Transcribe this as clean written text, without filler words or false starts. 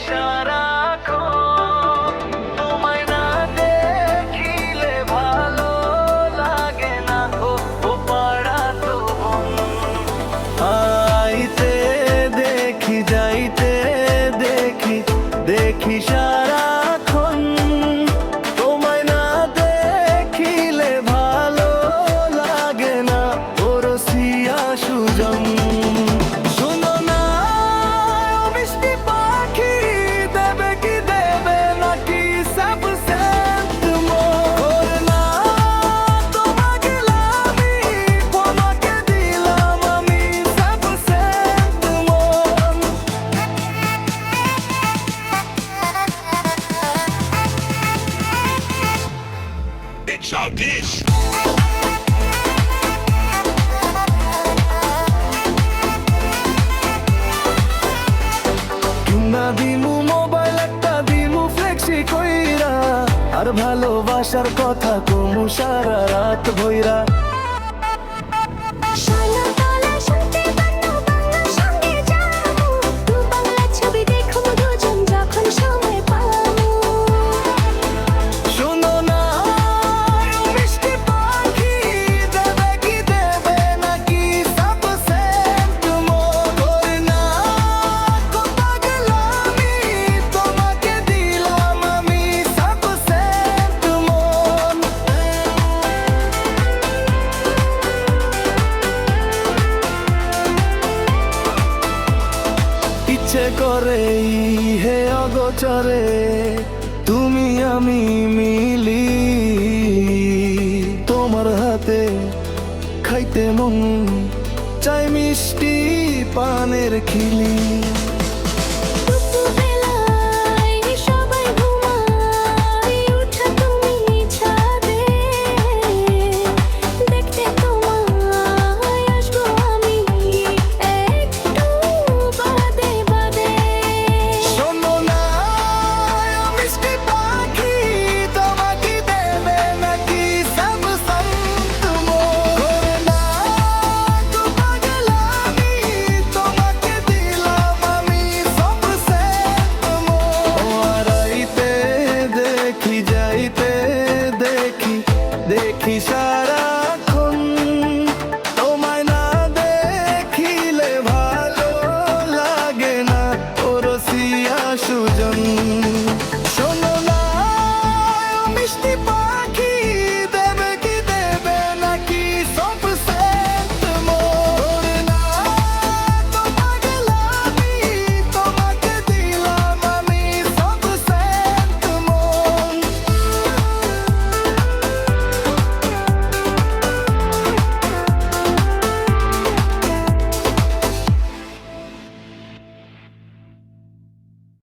সারাক্ষণ, তোমায় না দেখিলে ভালো লাগে না। ও পাড়া তো মন, আইতে দেখি যাইতে দেখি দেখি সারাক্ষণ, তোমায় না দেখিলে ভালো লাগে না। ও রসিয়া সুজন, শোনো না ও মিষ্টি পাখি, দেবে কি দেবে নাকি সব সেন্ট মোর না। তোমাকে লামি তোমাকে দিলাম আমি সব Saint more. It's all this. কিনা দিমু মোবাইল একটা দিমু ফ্লেক্সি কইরা, আর ভালোবাসার কথা কমু সারা রাত ভইরা। শালা তালা শুনতে পান্না বাংলা সঙ্গে যাবো, দু বাংলা ছবি দেখো দুজন যখন সময় পাবো। শোনো না ও মিষ্টি পাখি, দেবে কি দেবে নাকি সব সেন্ট মোর না। কোথা গেলামি তোমাকে দিলাম আমি সব সেন্ট মোর। ইচ্ছে করে হে অগোচরে তুমি আমি মিলি, তোমার হাতে খাইতে মন চাই মিষ্টি পানের খিলি।